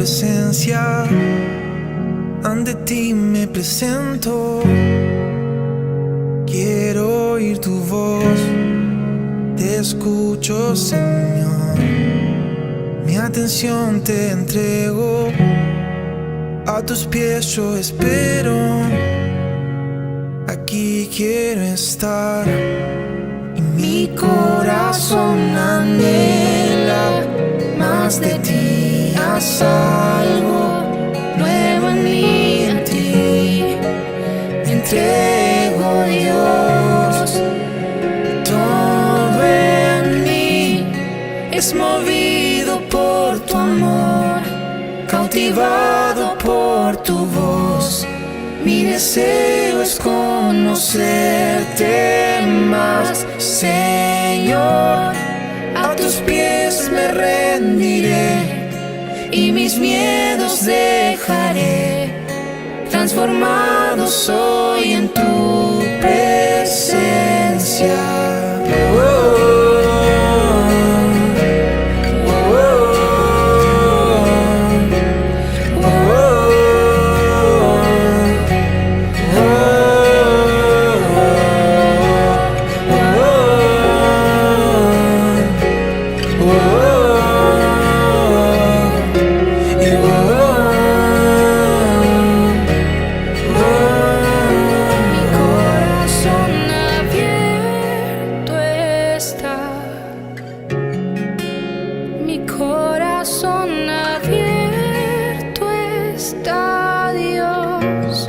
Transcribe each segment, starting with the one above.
presencia, ante ti me presento. Quiero oír tu voz, te escucho, Señor. Mi atención te entrego, a tus pies yo espero. Aquí quiero estar y mi corazón anhela más de ti. Haz algo nuevo en mí, en ti me entrego, Dios. Todo en mí es movido por tu amor, cautivado por tu voz. Mi deseo es conocerte más, Señor. A tus pies me rendiré y mis miedos dejaré. Transformado soy en tu presencia. Mi corazón abierto está, Dios.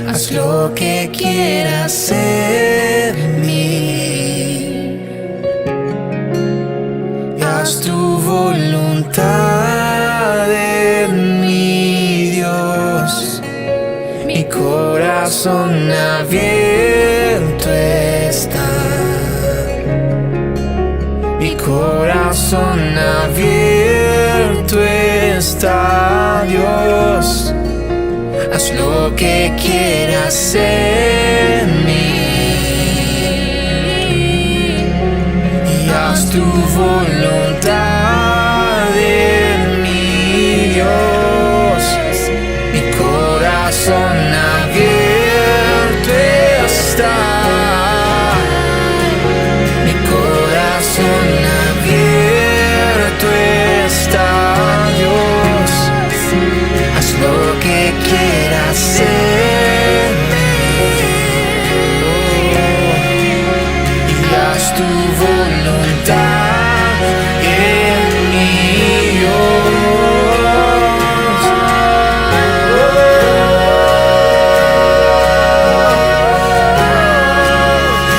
Haz lo que quieras en mí, haz tu voluntad en mí, Dios. Mi corazón abierto está. Mi corazón abierto está, Dios. Haz lo que quieras en mí y haz tu voluntad en mí, Dios. Mi corazón abierto está. Mi corazón abierto está, Dios. Haz lo que quieras en mí y haz tu voluntad en mí, Dios.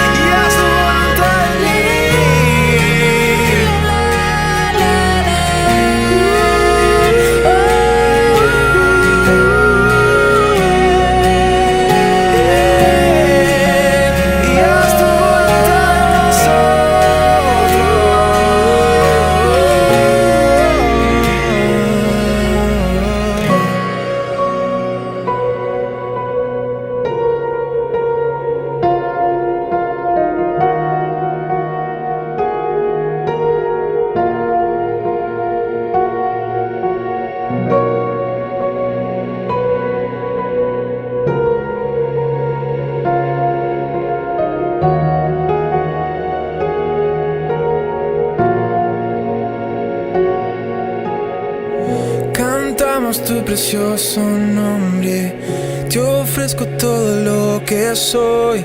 Y haz tu voluntad en mí. Cantamos tu precioso nombre, te ofrezco todo lo que soy.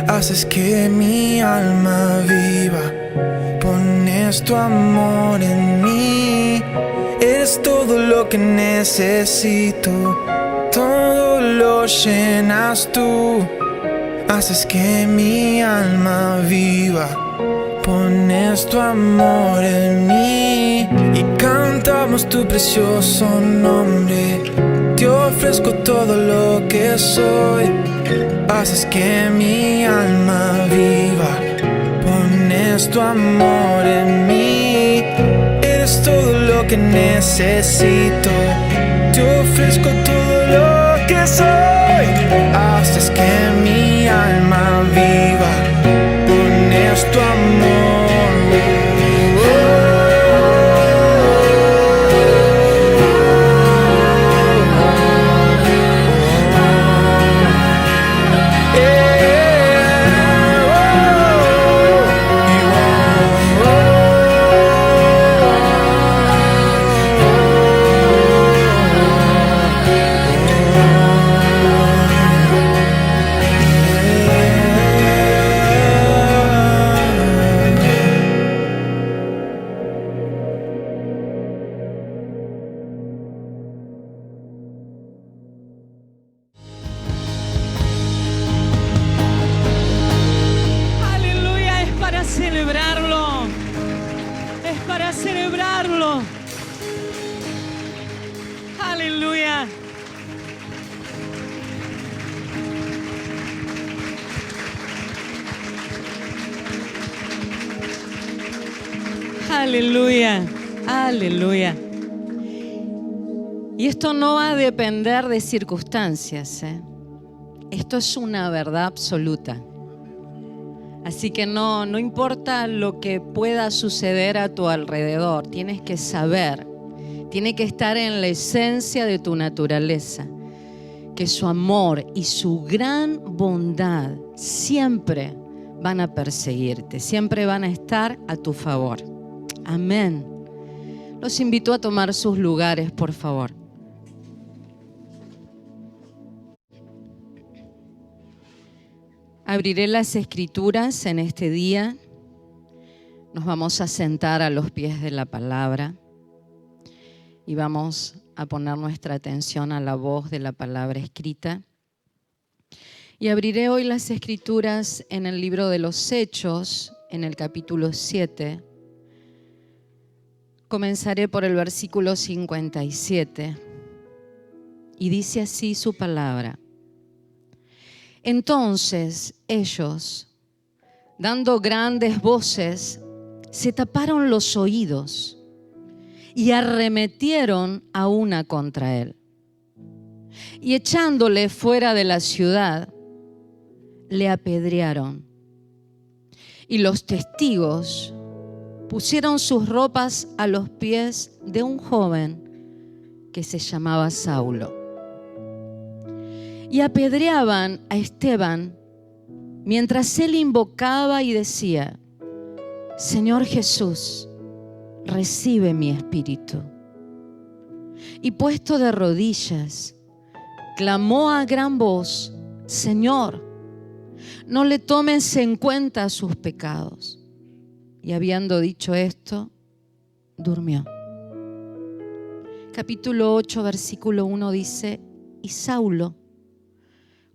Haces que mi alma viva, pones tu amor en mí. Eres todo lo que necesito, todo lo llenas tú. Haces que mi alma viva, pones tu amor en mí. Y cantamos tu precioso nombre, te ofrezco todo lo que soy. Haces que mi alma viva, pones tu amor en mí. Eres todo lo que necesito, te ofrezco todo lo que soy. Haces que mi alma viva, pones tu amor. Aleluya. Aleluya, aleluya. Y esto no va a depender de circunstancias, ¿eh? Esto es una verdad absoluta. Así que no importa lo que pueda suceder a tu alrededor, tienes que saber, tiene que estar en la esencia de tu naturaleza, que su amor y su gran bondad siempre van a perseguirte, siempre van a estar a tu favor. Amén. Los invito a tomar sus lugares, por favor. Abriré las escrituras en este día. Nos vamos a sentar a los pies de la palabra y vamos a poner nuestra atención a la voz de la palabra escrita. Y abriré hoy las escrituras en el libro de los Hechos, en el capítulo 7. Comenzaré por el versículo 57 y dice así su palabra. Entonces ellos, dando grandes voces, se taparon los oídos y arremetieron a una contra él. Y echándole fuera de la ciudad, le apedrearon. Y los testigos pusieron sus ropas a los pies de un joven que se llamaba Saulo. Y apedreaban a Esteban mientras él invocaba y decía: Señor Jesús, recibe mi espíritu. Y puesto de rodillas, clamó a gran voz: Señor, no le tomes en cuenta sus pecados. Y habiendo dicho esto, durmió. Capítulo 8, versículo 1 dice: y Saulo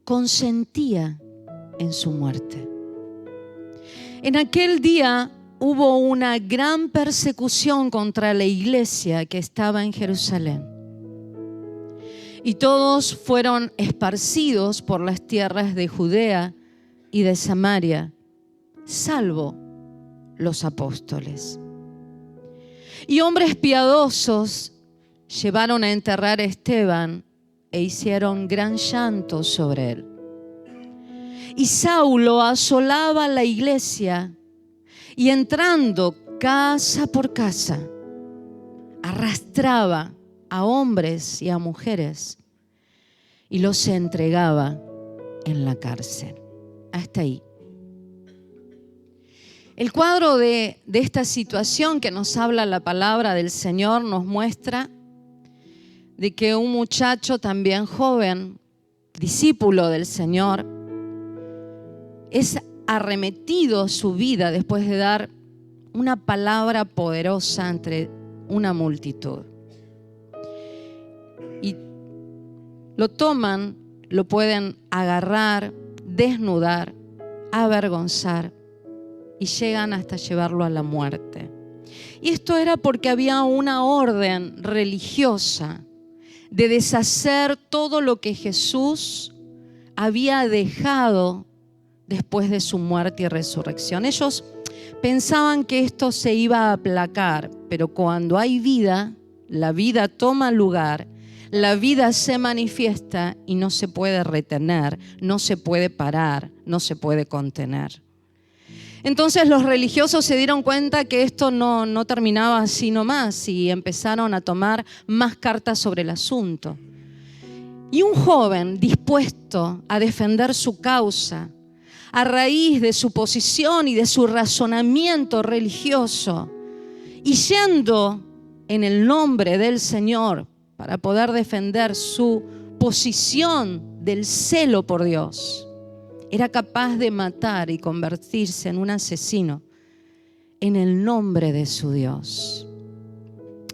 consentía en su muerte. En aquel día hubo una gran persecución contra la iglesia que estaba en Jerusalén. Y todos fueron esparcidos por las tierras de Judea y de Samaria, salvo los apóstoles. Y hombres piadosos llevaron a enterrar a Esteban e hicieron gran llanto sobre él. Y Saulo asolaba la iglesia y entrando casa por casa, arrastraba a hombres y a mujeres y los entregaba en la cárcel. Hasta ahí. El cuadro de esta situación que nos habla la palabra del Señor nos muestra de que un muchacho también joven, discípulo del Señor, es arremetido su vida después de dar una palabra poderosa entre una multitud. Y lo toman, lo pueden agarrar, desnudar, avergonzar y llegan hasta llevarlo a la muerte. Y esto era porque había una orden religiosa de deshacer todo lo que Jesús había dejado después de su muerte y resurrección. Ellos pensaban que esto se iba a aplacar, pero cuando hay vida, la vida toma lugar, la vida se manifiesta y no se puede retener, no se puede parar, no se puede contener. Entonces los religiosos se dieron cuenta que esto no terminaba así nomás y empezaron a tomar más cartas sobre el asunto. Y un joven dispuesto a defender su causa, a raíz de su posición y de su razonamiento religioso, y yendo en el nombre del Señor para poder defender su posición del celo por Dios, era capaz de matar y convertirse en un asesino en el nombre de su Dios,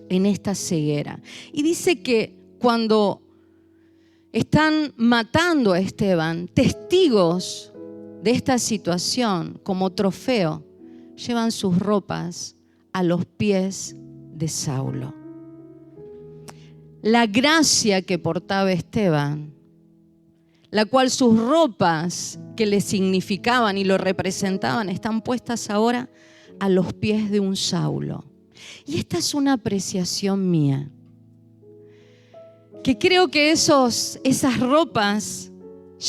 en esta ceguera. Y dice que cuando están matando a Esteban, testigos de esta situación, como trofeo, llevan sus ropas a los pies de Saulo. la gracia que portaba Esteban, la cual sus ropas que le significaban y lo representaban están puestas ahora a los pies de un Saulo. Y esta es una apreciación mía, que creo que esas ropas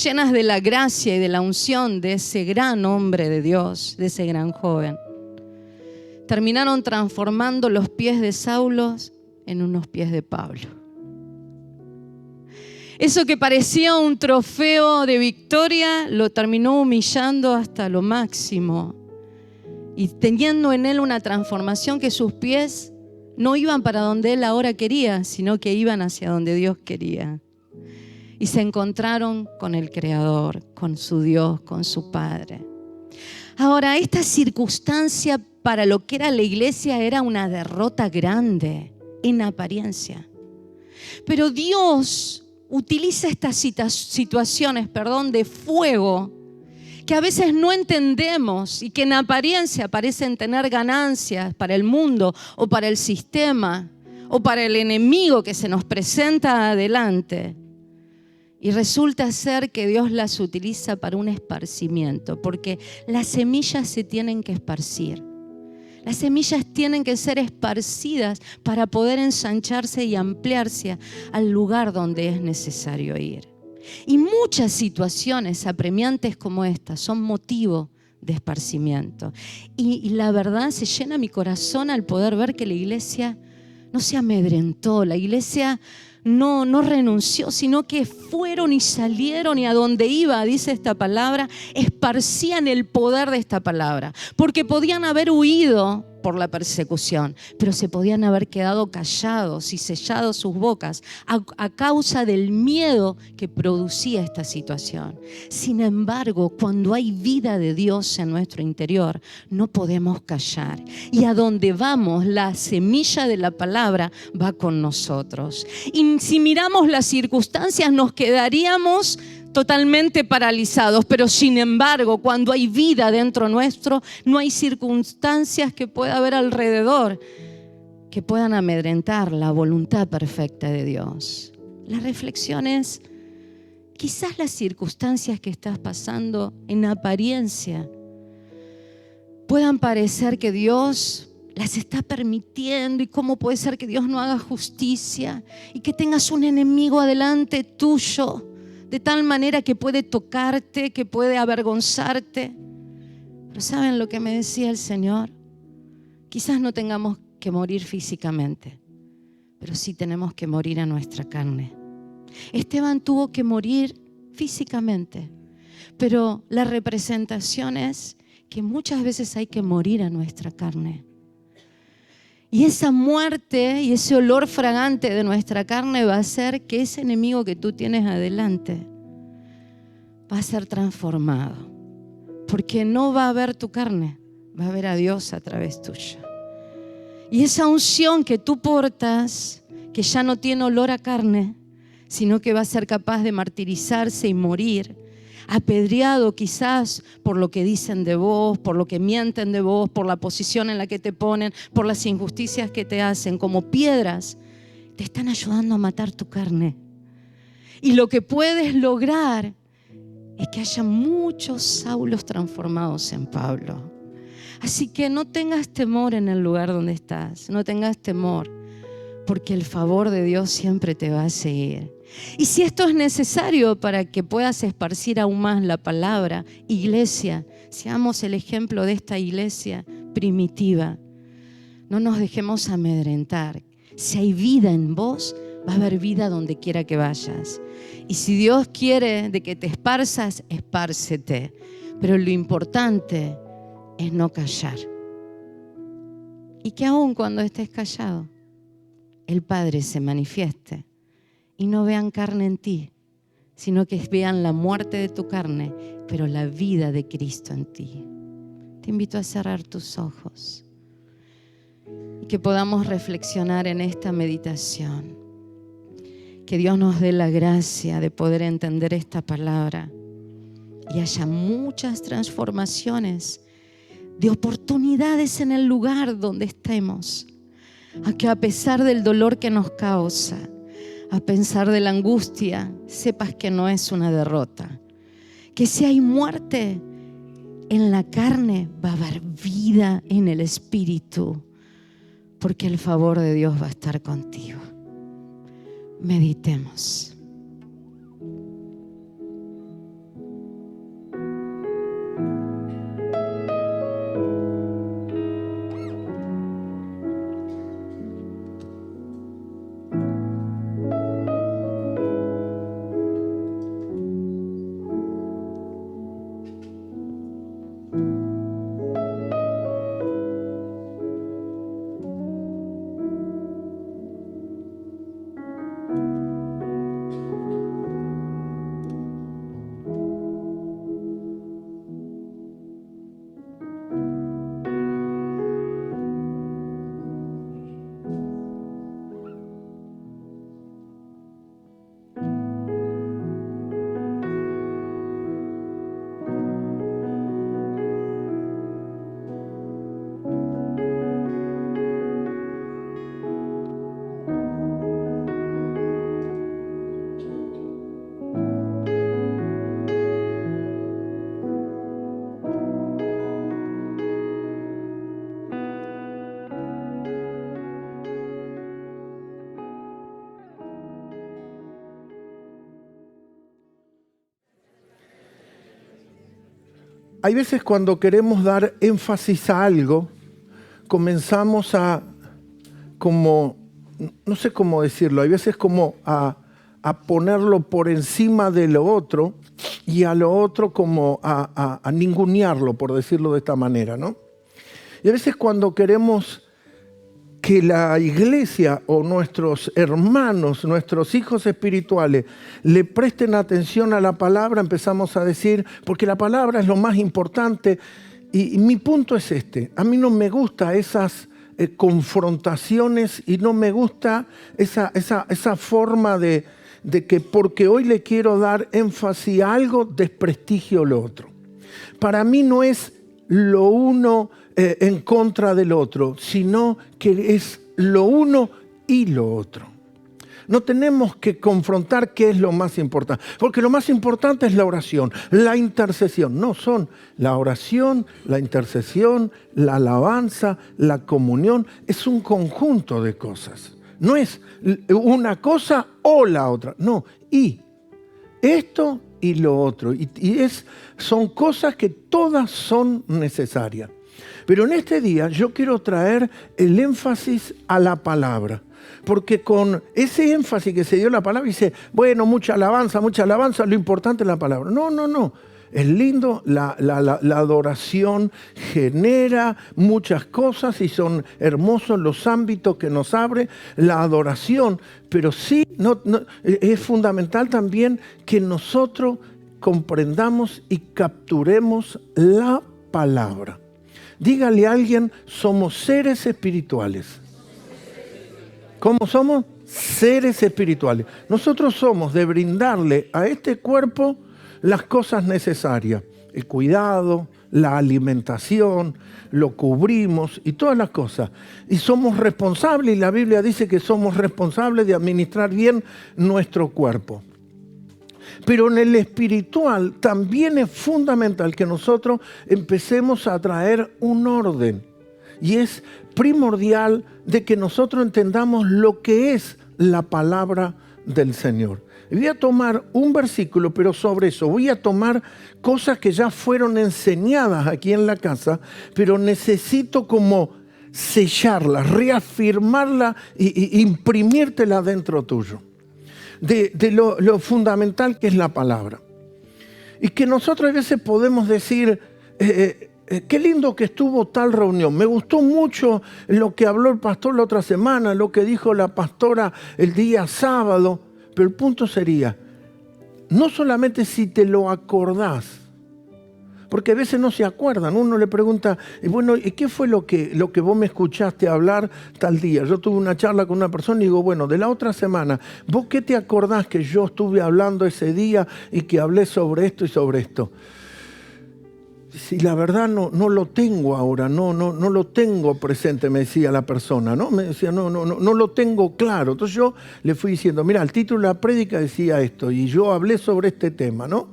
llenas de la gracia y de la unción de ese gran hombre de Dios, de ese gran joven, terminaron transformando los pies de Saulo en unos pies de Pablo. Eso que parecía un trofeo de victoria lo terminó humillando hasta lo máximo y teniendo en él una transformación que sus pies no iban para donde él ahora quería, sino que iban hacia donde Dios quería. Y se encontraron con el Creador, con su Dios, con su Padre. Ahora, esta circunstancia para lo que era la iglesia era una derrota grande en apariencia. Pero Dios utiliza estas situaciones, de fuego, que a veces no entendemos y que en apariencia parecen tener ganancias para el mundo o para el sistema o para el enemigo que se nos presenta adelante. Y resulta ser que Dios las utiliza para un esparcimiento, porque las semillas se tienen que esparcir. Las semillas tienen que ser esparcidas para poder ensancharse y ampliarse al lugar donde es necesario ir. Y muchas situaciones apremiantes como estas son motivo de esparcimiento. Y la verdad se llena mi corazón al poder ver que la iglesia no se amedrentó, la iglesia no renunció, sino que fueron y salieron y a donde iba, dice esta palabra, esparcían el poder de esta palabra. Porque podían haber huido por la persecución, pero se podían haber quedado callados y sellado sus bocas a causa del miedo que producía esta situación. Sin embargo, cuando hay vida de Dios en nuestro interior, no podemos callar. Y a donde vamos, la semilla de la palabra va con nosotros. Y si miramos las circunstancias, nos quedaríamos totalmente paralizados, pero sin embargo, cuando hay vida dentro nuestro, no hay circunstancias que pueda haber alrededor que puedan amedrentar la voluntad perfecta de Dios. La reflexión es, quizás las circunstancias que estás pasando en apariencia puedan parecer que Dios las está permitiendo, y cómo puede ser que Dios no haga justicia y que tengas un enemigo adelante tuyo de tal manera que puede tocarte, que puede avergonzarte. Pero ¿saben lo que me decía el Señor? Quizás no tengamos que morir físicamente, pero sí tenemos que morir a nuestra carne. Esteban tuvo que morir físicamente, pero la representación es que muchas veces hay que morir a nuestra carne. Y esa muerte y ese olor fragante de nuestra carne va a hacer que ese enemigo que tú tienes adelante va a ser transformado. Porque no va a ver tu carne, va a ver a Dios a través tuyo. Y esa unción que tú portas, que ya no tiene olor a carne, sino que va a ser capaz de martirizarse y morir, apedreado quizás por lo que dicen de vos, por lo que mienten de vos, por la posición en la que te ponen, por las injusticias que te hacen, como piedras, te están ayudando a matar tu carne. Y lo que puedes lograr es que haya muchos Saulos transformados en Pablo. Así que no tengas temor en el lugar donde estás, no tengas temor, porque el favor de Dios siempre te va a seguir. Y si esto es necesario para que puedas esparcir aún más la palabra, iglesia, seamos el ejemplo de esta iglesia primitiva. No nos dejemos amedrentar. Si hay vida en vos, va a haber vida donde quiera que vayas. Y si Dios quiere de que te esparzas, espárcete. Pero lo importante es no callar. Y que aún cuando estés callado, el Padre se manifieste. Y no vean carne en ti, sino que vean la muerte de tu carne, pero la vida de Cristo en ti. Te invito a cerrar tus ojos y que podamos reflexionar en esta meditación. Que Dios nos dé la gracia de poder entender esta palabra y haya muchas transformaciones de oportunidades en el lugar donde estemos. A que a pesar del dolor que nos causa, a pesar de la angustia, sepas que no es una derrota. Que si hay muerte en la carne, va a haber vida en el espíritu, porque el favor de Dios va a estar contigo. Meditemos. Hay veces cuando queremos dar énfasis a algo, comenzamos a, como, no sé cómo decirlo, hay veces como a ponerlo por encima de lo otro y a lo otro como a ningunearlo, por decirlo de esta manera, ¿no? Y a veces cuando queremos que la iglesia o nuestros hermanos, nuestros hijos espirituales le presten atención a la palabra, empezamos a decir, porque la palabra es lo más importante. Y mi punto es este: a mí no me gustan esas confrontaciones y no me gusta esa forma de que porque hoy le quiero dar énfasis a algo, desprestigio lo otro. Para mí no es lo uno en contra del otro, sino que es lo uno y lo otro. No tenemos que confrontar qué es lo más importante, porque lo más importante es la oración, la intercesión. No son la oración, la intercesión, la alabanza, la comunión. Es un conjunto de cosas. No es una cosa o la otra. No, y esto y lo otro. Son cosas que todas son necesarias. Pero en este día yo quiero traer el énfasis a la palabra. Porque con ese énfasis que se dio a la palabra, dice, bueno, mucha alabanza, lo importante es la palabra. No. Es lindo, la adoración genera muchas cosas y son hermosos los ámbitos que nos abre la adoración. Pero sí, es fundamental también que nosotros comprendamos y capturemos la palabra. Dígale a alguien, somos seres espirituales. ¿Cómo somos? Seres espirituales. Nosotros somos de brindarle a este cuerpo las cosas necesarias. El cuidado, la alimentación, lo cubrimos y todas las cosas. Y somos responsables, y la Biblia dice que somos responsables de administrar bien nuestro cuerpo. Pero en el espiritual también es fundamental que nosotros empecemos a traer un orden. Y es primordial de que nosotros entendamos lo que es la palabra del Señor. Y voy a tomar un versículo, pero sobre eso voy a tomar cosas que ya fueron enseñadas aquí en la casa, pero necesito como sellarlas, reafirmarlas e imprimírtela dentro tuyo. De lo fundamental que es la palabra. Y que nosotros a veces podemos decir, qué lindo que estuvo tal reunión. Me gustó mucho lo que habló el pastor la otra semana, lo que dijo la pastora el día sábado. Pero el punto sería, no solamente si te lo acordás, porque a veces no se acuerdan. Uno le pregunta, bueno, ¿y qué fue lo que vos me escuchaste hablar tal día? Yo tuve una charla con una persona y digo, bueno, de la otra semana, ¿vos qué te acordás que yo estuve hablando ese día y que hablé sobre esto y sobre esto? si la verdad no lo tengo ahora, no lo tengo presente, me decía la persona, ¿no? Me decía, no lo tengo claro. Entonces yo le fui diciendo, mira, el título de la prédica decía esto, y yo hablé sobre este tema, ¿no?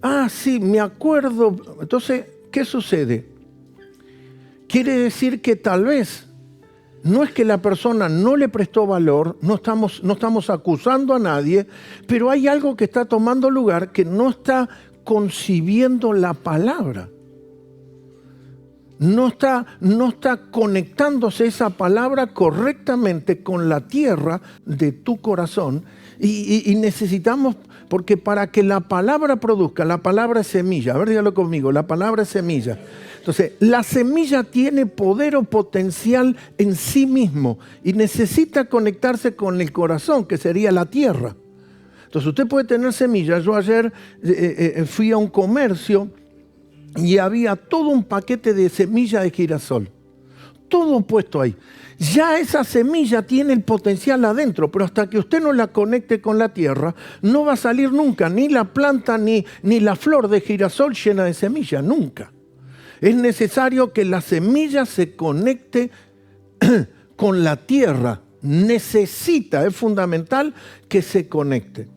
Ah, sí, me acuerdo. Entonces, ¿qué sucede? Quiere decir que tal vez no es que la persona no le prestó valor, no estamos acusando a nadie, pero hay algo que está tomando lugar que no está concibiendo la palabra. No está conectándose esa palabra correctamente con la tierra de tu corazón. Y necesitamos, porque para que la palabra produzca, la palabra es semilla. A ver, dígalo conmigo, la palabra es semilla. Entonces, la semilla tiene poder o potencial en sí mismo y necesita conectarse con el corazón, que sería la tierra. Entonces, usted puede tener semillas. Yo ayer fui a un comercio y había todo un paquete de semilla de girasol. Todo puesto ahí. Ya esa semilla tiene el potencial adentro, pero hasta que usted no la conecte con la tierra, no va a salir nunca ni la planta ni la flor de girasol llena de semilla, nunca. Es necesario que la semilla se conecte con la tierra. Necesita, es fundamental que se conecte.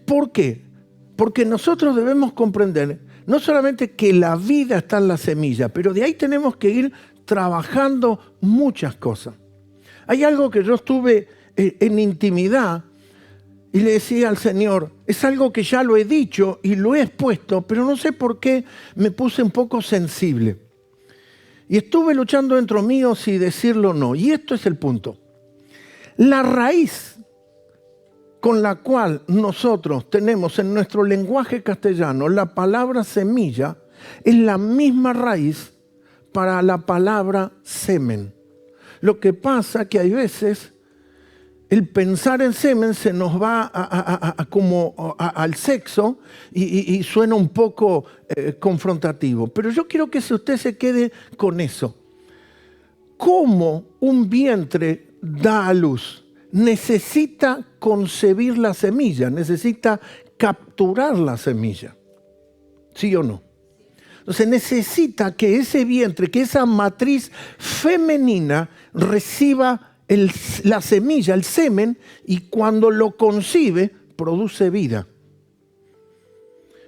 ¿Por qué? Porque nosotros debemos comprender no solamente que la vida está en la semilla, pero de ahí tenemos que ir trabajando muchas cosas. Hay algo que yo estuve en intimidad y le decía al Señor, es algo que ya lo he dicho y lo he expuesto, pero no sé por qué me puse un poco sensible. Y estuve luchando dentro mío si decirlo o no. Y esto es el punto. La raíz con la cual nosotros tenemos en nuestro lenguaje castellano la palabra semilla es la misma raíz para la palabra semen. Lo que pasa que hay veces el pensar en semen se nos va al sexo y suena un poco confrontativo. Pero yo quiero que usted se quede con eso. ¿Cómo un vientre da a luz? Necesita concebir la semilla, necesita capturar la semilla. ¿Sí o no? Entonces necesita que ese vientre, que esa matriz femenina reciba la semilla, el semen, y cuando lo concibe, produce vida.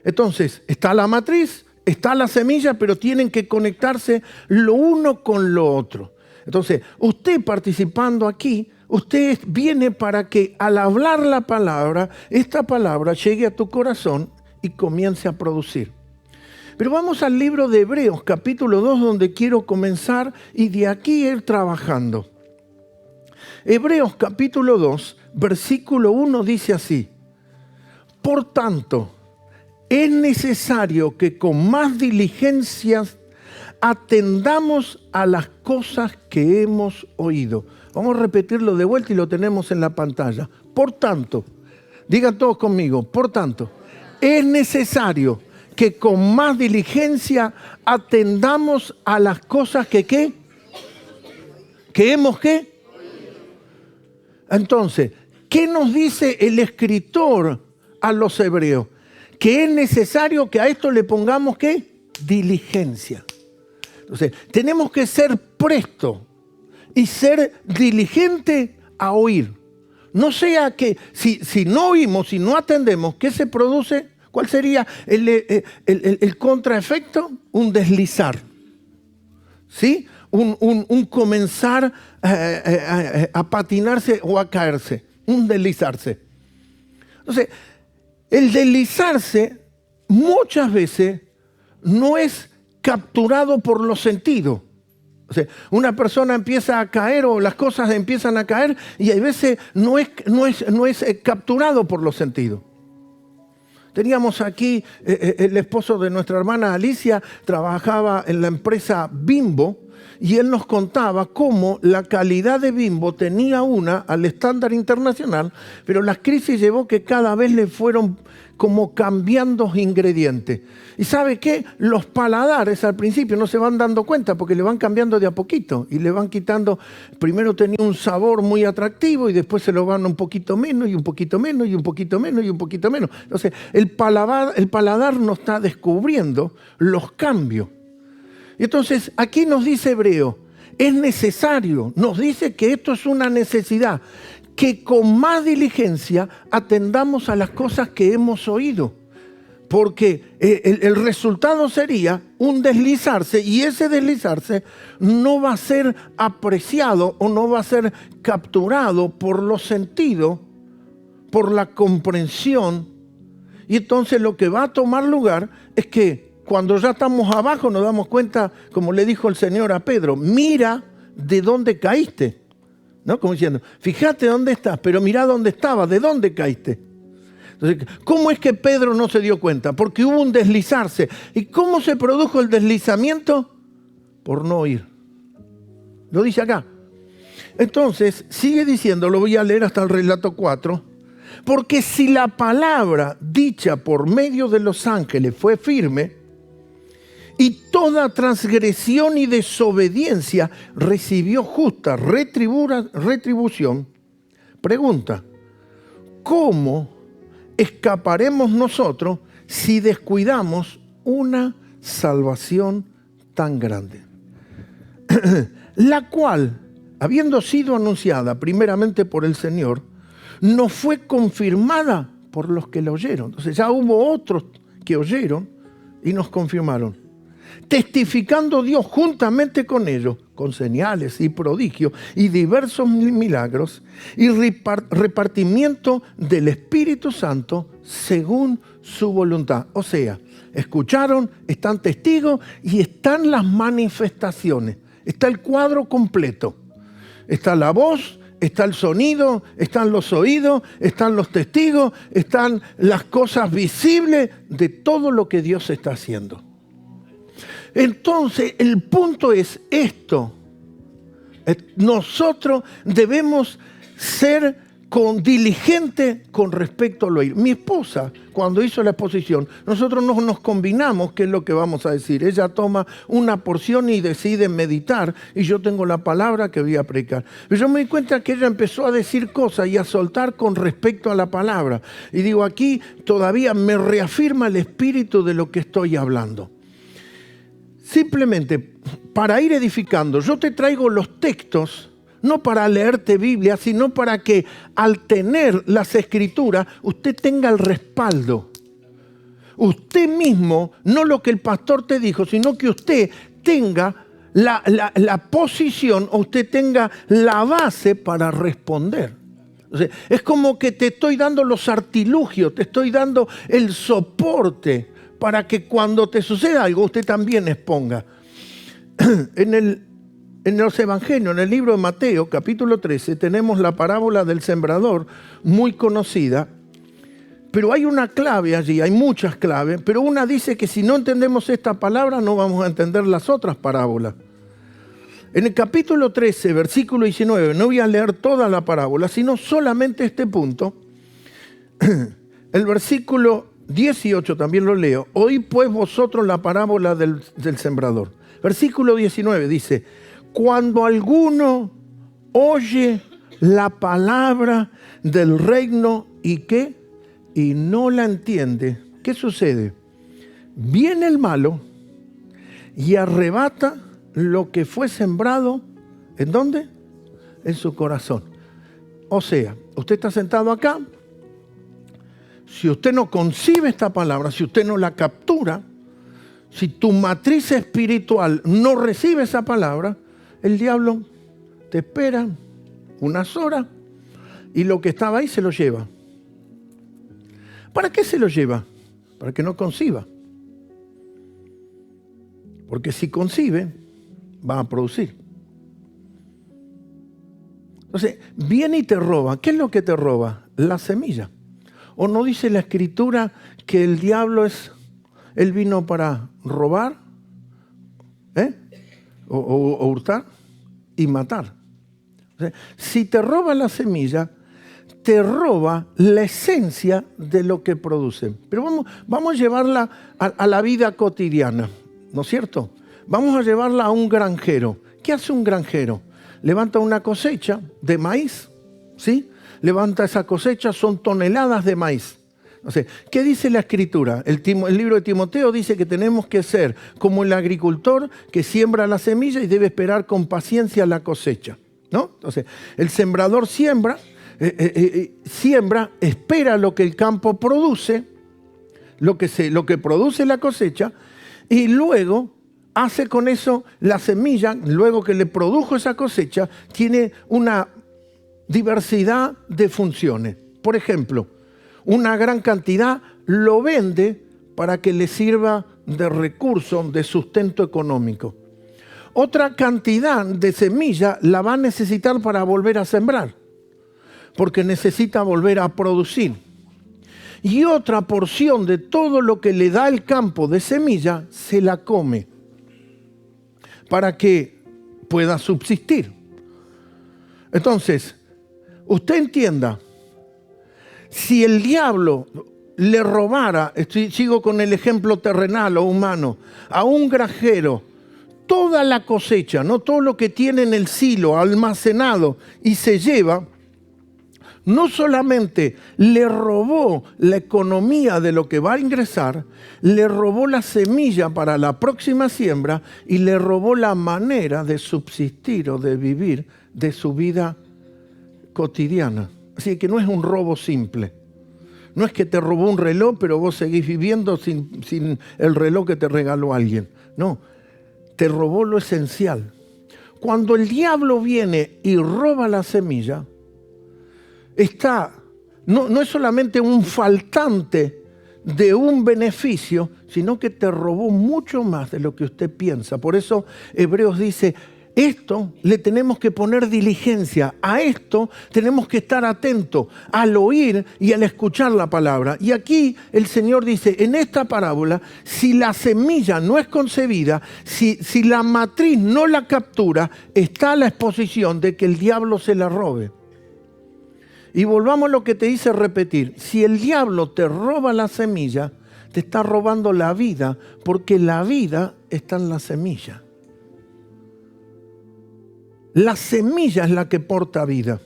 Entonces, está la matriz, está la semilla, pero tienen que conectarse lo uno con lo otro. Entonces, usted participando aquí, usted viene para que al hablar la palabra, esta palabra llegue a tu corazón y comience a producir. Pero vamos al libro de Hebreos, capítulo 2, donde quiero comenzar y de aquí ir trabajando. Hebreos capítulo 2, versículo 1 dice así: por tanto, es necesario que con más diligencia atendamos a las cosas que hemos oído. Vamos a repetirlo de vuelta y lo tenemos en la pantalla. Por tanto, digan todos conmigo, por tanto, es necesario que con más diligencia atendamos a las cosas que ¿qué? ¿Que hemos qué? Entonces, ¿qué nos dice el escritor a los hebreos? Que es necesario que a esto le pongamos ¿qué? Diligencia. Entonces, tenemos que ser prestos y ser diligente a oír. No sea que si no oímos, si no atendemos, ¿qué se produce? ¿Cuál sería el contraefecto? Un deslizar. ¿Sí? Un comenzar a patinarse o a caerse. Un deslizarse. Entonces, el deslizarse muchas veces no es capturado por los sentidos. O sea, una persona empieza a caer o las cosas empiezan a caer y a veces no es capturado por los sentidos. Teníamos aquí el esposo de nuestra hermana Alicia, trabajaba en la empresa Bimbo y él nos contaba cómo la calidad de Bimbo tenía una al estándar internacional, pero la crisis llevó que cada vez le fueron como cambiando ingredientes. ¿Y sabe qué? Los paladares al principio no se van dando cuenta porque le van cambiando de a poquito y le van quitando. Primero tenía un sabor muy atractivo y después se lo van un poquito menos y un poquito menos y un poquito menos y un poquito menos. Entonces el paladar no está descubriendo los cambios. Y entonces aquí nos dice Hebreo, es necesario, nos dice que esto es una necesidad, que con más diligencia atendamos a las cosas que hemos oído. Porque el resultado sería un deslizarse, y ese deslizarse no va a ser apreciado o no va a ser capturado por los sentidos, por la comprensión. Y entonces lo que va a tomar lugar es que cuando ya estamos abajo nos damos cuenta, como le dijo el Señor a Pedro, mira de dónde caíste. ¿No? Como diciendo, fíjate dónde estás, pero mira dónde estabas, de dónde caíste. Entonces, ¿cómo es que Pedro no se dio cuenta? Porque hubo un deslizarse. ¿Y cómo se produjo el deslizamiento? Por no oír. Lo dice acá. Entonces, sigue diciendo, lo voy a leer hasta el relato 4, porque si la palabra dicha por medio de los ángeles fue firme, y toda transgresión y desobediencia recibió justa retribución. Pregunta, ¿cómo escaparemos nosotros si descuidamos una salvación tan grande? La cual, habiendo sido anunciada primeramente por el Señor, no fue confirmada por los que la oyeron. Entonces ya hubo otros que oyeron y nos confirmaron. Testificando Dios juntamente con ellos, con señales y prodigios y diversos milagros y repartimiento del Espíritu Santo según su voluntad. O sea, escucharon, están testigos y están las manifestaciones. Está el cuadro completo. Está la voz, está el sonido, están los oídos, están los testigos, están las cosas visibles de todo lo que Dios está haciendo. Entonces, el punto es esto. Nosotros debemos ser diligentes con respecto al oír. Mi esposa, cuando hizo la exposición, nosotros no nos combinamos qué es lo que vamos a decir. Ella toma una porción y decide meditar, y yo tengo la palabra que voy a predicar. Pero yo me di cuenta que ella empezó a decir cosas y a soltar con respecto a la palabra. Y digo, aquí todavía me reafirma el espíritu de lo que estoy hablando. Simplemente para ir edificando, yo te traigo los textos, no para leerte Biblia, sino para que al tener las escrituras, usted tenga el respaldo. Usted mismo, no lo que el pastor te dijo, sino que usted tenga la posición, o usted tenga la base para responder. O sea, es como que te estoy dando los artilugios, te estoy dando el soporte, para que cuando te suceda algo, usted también exponga. En los evangelios, en el libro de Mateo, capítulo 13, tenemos la parábola del sembrador, muy conocida, pero hay una clave allí, hay muchas claves, pero una dice que si no entendemos esta palabra, no vamos a entender las otras parábolas. En el capítulo 13, versículo 19, no voy a leer toda la parábola, sino solamente este punto, el versículo 18 también lo leo. Oí pues vosotros la parábola del sembrador. Versículo 19 dice, cuando alguno oye la palabra del reino y ¿qué? Y no la entiende, ¿qué sucede? Viene el malo y arrebata lo que fue sembrado, ¿en dónde? En su corazón. O sea, usted está sentado acá. Si usted no concibe esta palabra, si usted no la captura, si tu matriz espiritual no recibe esa palabra, el diablo te espera unas horas y lo que estaba ahí se lo lleva. ¿Para qué se lo lleva? Para que no conciba. Porque si concibe, va a producir. Entonces, viene y te roba. ¿Qué es lo que te roba? La semilla. ¿O no dice la Escritura que el diablo él vino para robar, o hurtar y matar. O sea, si te roba la semilla, te roba la esencia de lo que produce. Pero vamos a llevarla a la vida cotidiana, ¿no es cierto? Vamos a llevarla a un granjero. ¿Qué hace un granjero? Levanta una cosecha de maíz, ¿sí? Levanta esa cosecha, son toneladas de maíz. O sea, ¿qué dice la Escritura? El libro de Timoteo dice que tenemos que ser como el agricultor que siembra la semilla y debe esperar con paciencia la cosecha, ¿no? Entonces, el sembrador siembra, espera lo que el campo produce, lo que produce la cosecha, y luego hace con eso la semilla, luego que le produjo esa cosecha, tiene una diversidad de funciones. Por ejemplo, una gran cantidad lo vende para que le sirva de recurso, de sustento económico. Otra cantidad de semilla la va a necesitar para volver a sembrar, porque necesita volver a producir. Y otra porción de todo lo que le da el campo de semilla se la come para que pueda subsistir. Entonces, usted entienda, si el diablo le robara, sigo con el ejemplo terrenal o humano, a un granjero toda la cosecha, no todo lo que tiene en el silo almacenado y se lleva, no solamente le robó la economía de lo que va a ingresar, le robó la semilla para la próxima siembra y le robó la manera de subsistir o de vivir de su vida cotidiana. Así que no es un robo simple. No es que te robó un reloj, pero vos seguís viviendo sin el reloj que te regaló alguien. No, te robó lo esencial. Cuando el diablo viene y roba la semilla, no es solamente un faltante de un beneficio, sino que te robó mucho más de lo que usted piensa. Por eso Hebreos dice, esto le tenemos que poner diligencia, a esto tenemos que estar atentos al oír y al escuchar la palabra. Y aquí el Señor dice, en esta parábola, si la semilla no es concebida, si la matriz no la captura, está la exposición de que el diablo se la robe. Y volvamos a lo que te hice repetir. Si el diablo te roba la semilla, te está robando la vida, porque la vida está en la semilla. La semilla es la que porta vida.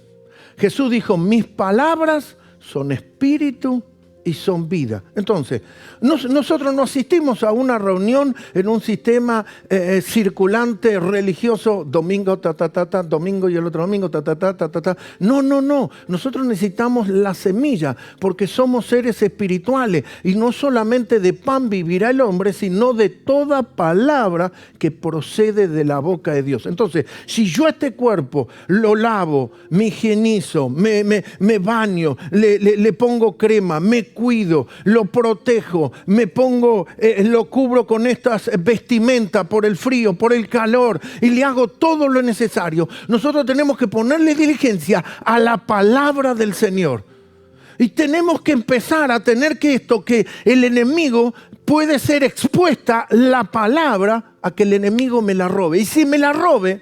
Jesús dijo, mis palabras son espíritu y son vida. Entonces, nosotros no asistimos a una reunión en un sistema circulante religioso, domingo, domingo y el otro domingo, No. Nosotros necesitamos la semilla porque somos seres espirituales y no solamente de pan vivirá el hombre, sino de toda palabra que procede de la boca de Dios. Entonces, si yo este cuerpo lo lavo, me higienizo, me baño, le pongo crema, me cuido, lo protejo, me pongo, lo cubro con estas vestimentas por el frío, por el calor y le hago todo lo necesario. Nosotros tenemos que ponerle diligencia a la palabra del Señor. Y tenemos que empezar a tener que el enemigo puede ser expuesta la palabra a que el enemigo me la robe. Y si me la roba,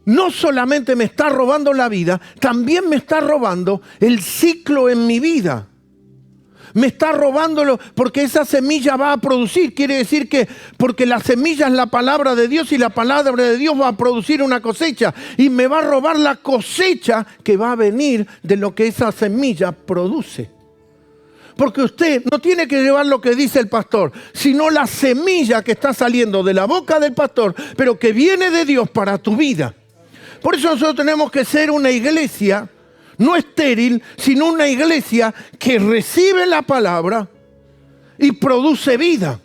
no solamente me está robando la vida, también me está robando el ciclo en mi vida. Me está robándolo porque esa semilla va a producir. Quiere decir que porque la semilla es la palabra de Dios y la palabra de Dios va a producir una cosecha. Y me va a robar la cosecha que va a venir de lo que esa semilla produce. Porque usted no tiene que llevar lo que dice el pastor, sino la semilla que está saliendo de la boca del pastor, pero que viene de Dios para tu vida. Por eso nosotros tenemos que ser una iglesia, no estéril, sino una iglesia que recibe la palabra y produce vida.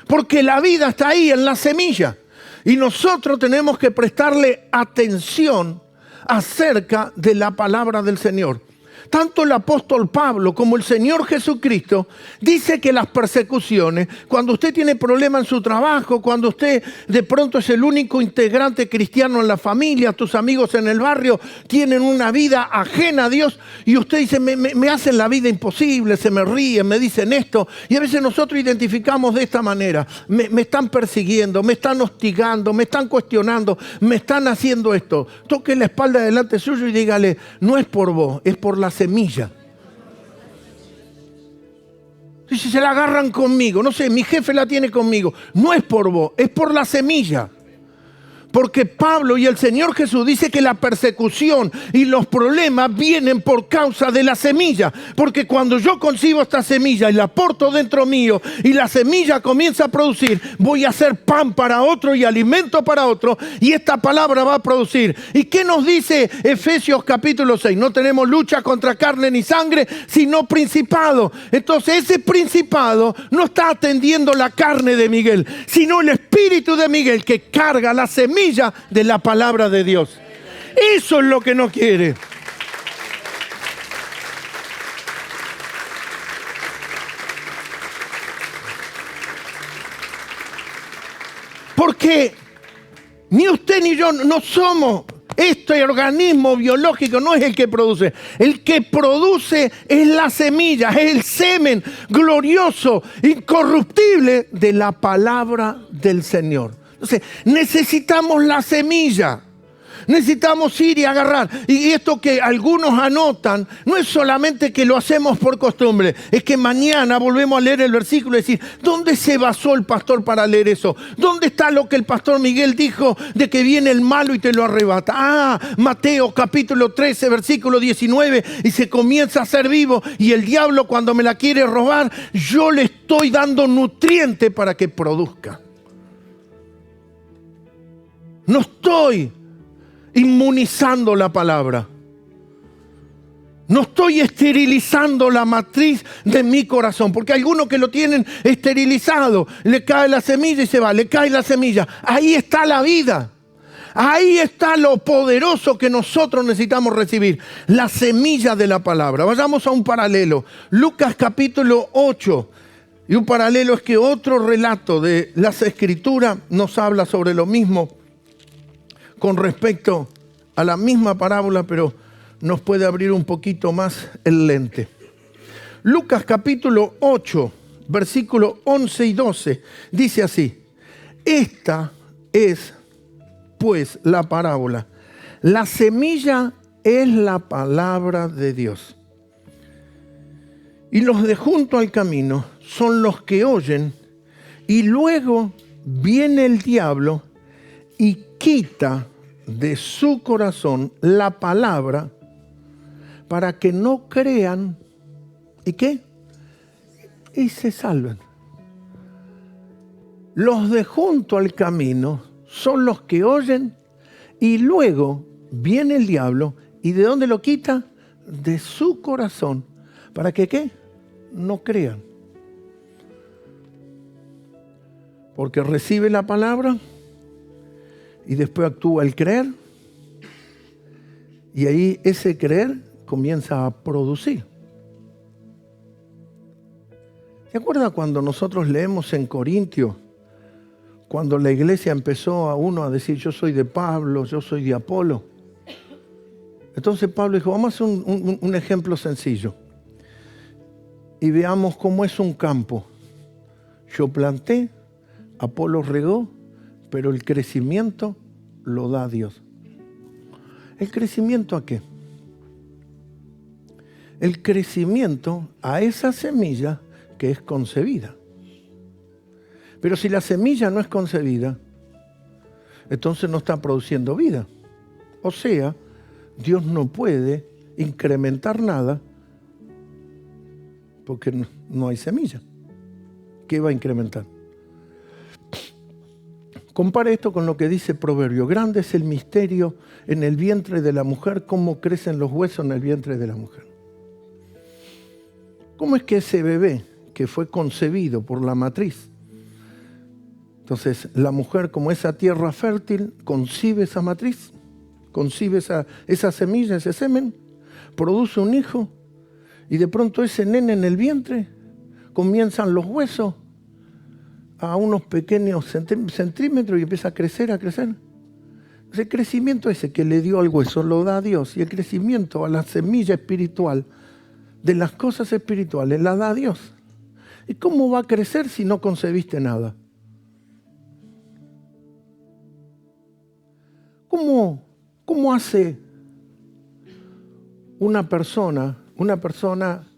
Porque la vida está ahí en la semilla. Y nosotros tenemos que prestarle atención acerca de la palabra del Señor. Tanto el apóstol Pablo como el Señor Jesucristo dice que las persecuciones, cuando usted tiene problemas en su trabajo, cuando usted de pronto es el único integrante cristiano en la familia, tus amigos en el barrio tienen una vida ajena a Dios y usted dice, me hacen la vida imposible, se me ríen, me dicen esto. Y a veces nosotros identificamos de esta manera, me están persiguiendo, me están hostigando, me están cuestionando, me están haciendo esto. Toque la espalda delante suyo y dígale, no es por vos, es por la semilla. Y si se la agarran conmigo, no sé, mi jefe la tiene conmigo, no es por vos, es por la semilla. Porque Pablo y el Señor Jesús dice que la persecución y los problemas vienen por causa de la semilla. Porque cuando yo concibo esta semilla y la porto dentro mío y la semilla comienza a producir, voy a hacer pan para otro y alimento para otro y esta palabra va a producir. ¿Y qué nos dice Efesios capítulo 6? No tenemos lucha contra carne ni sangre, sino principado. Entonces ese principado no está atendiendo la carne de Miguel, sino el espíritu de Miguel que carga la semilla de la palabra de Dios. Eso es lo que no quiere. Porque ni usted ni yo no somos, este organismo biológico no es el que produce. El que produce es la semilla, es el semen glorioso, incorruptible de la palabra del Señor. Entonces, necesitamos la semilla. Necesitamos ir y agarrar. Y esto que algunos anotan, no es solamente que lo hacemos por costumbre, es que mañana volvemos a leer el versículo y decir, ¿dónde se basó el pastor para leer eso? ¿Dónde está lo que el pastor Miguel dijo de que viene el malo y te lo arrebata? Ah, Mateo capítulo 13, versículo 19, y se comienza a ser vivo y el diablo cuando me la quiere robar, yo le estoy dando nutriente para que produzca. No estoy inmunizando la palabra. No estoy esterilizando la matriz de mi corazón. Porque hay algunos que lo tienen esterilizado. Le cae la semilla y se va. Le cae la semilla. Ahí está la vida. Ahí está lo poderoso que nosotros necesitamos recibir. La semilla de la palabra. Vayamos a un paralelo. Lucas capítulo 8. Y un paralelo es que otro relato de las Escrituras nos habla sobre lo mismo, con respecto a la misma parábola, pero nos puede abrir un poquito más el lente. Lucas capítulo 8, versículos 11 y 12, dice así: esta es, pues, la parábola. La semilla es la palabra de Dios. Y los de junto al camino son los que oyen, y luego viene el diablo y quita de su corazón la palabra para que no crean y ¿qué? Y se salven. Los de junto al camino son los que oyen y luego viene el diablo y ¿de dónde lo quita? De su corazón para que ¿qué? No crean. Porque recibe la palabra y después actúa el creer. Y ahí ese creer comienza a producir. ¿Se acuerda cuando nosotros leemos en Corintios? Cuando la iglesia empezó a uno a decir, yo soy de Pablo, yo soy de Apolo. Entonces Pablo dijo, vamos a hacer un ejemplo sencillo. Y veamos cómo es un campo. Yo planté, Apolo regó, pero el crecimiento lo da Dios. ¿El crecimiento a qué? El crecimiento a esa semilla que es concebida. Pero si la semilla no es concebida, entonces no está produciendo vida. O sea, Dios no puede incrementar nada porque no hay semilla. ¿Qué va a incrementar? Compare esto con lo que dice Proverbio. Grande es el misterio en el vientre de la mujer, cómo crecen los huesos en el vientre de la mujer. ¿Cómo es que ese bebé que fue concebido por la matriz, entonces la mujer como esa tierra fértil concibe esa matriz, concibe esa semilla, ese semen, produce un hijo Y de pronto ese nene en el vientre comienzan los huesos a unos pequeños centímetros y empieza a crecer, a crecer. El crecimiento ese que le dio al hueso lo da Dios, y el crecimiento a la semilla espiritual de las cosas espirituales la da Dios. ¿Y cómo va a crecer si no concebiste nada? ¿Cómo hace una persona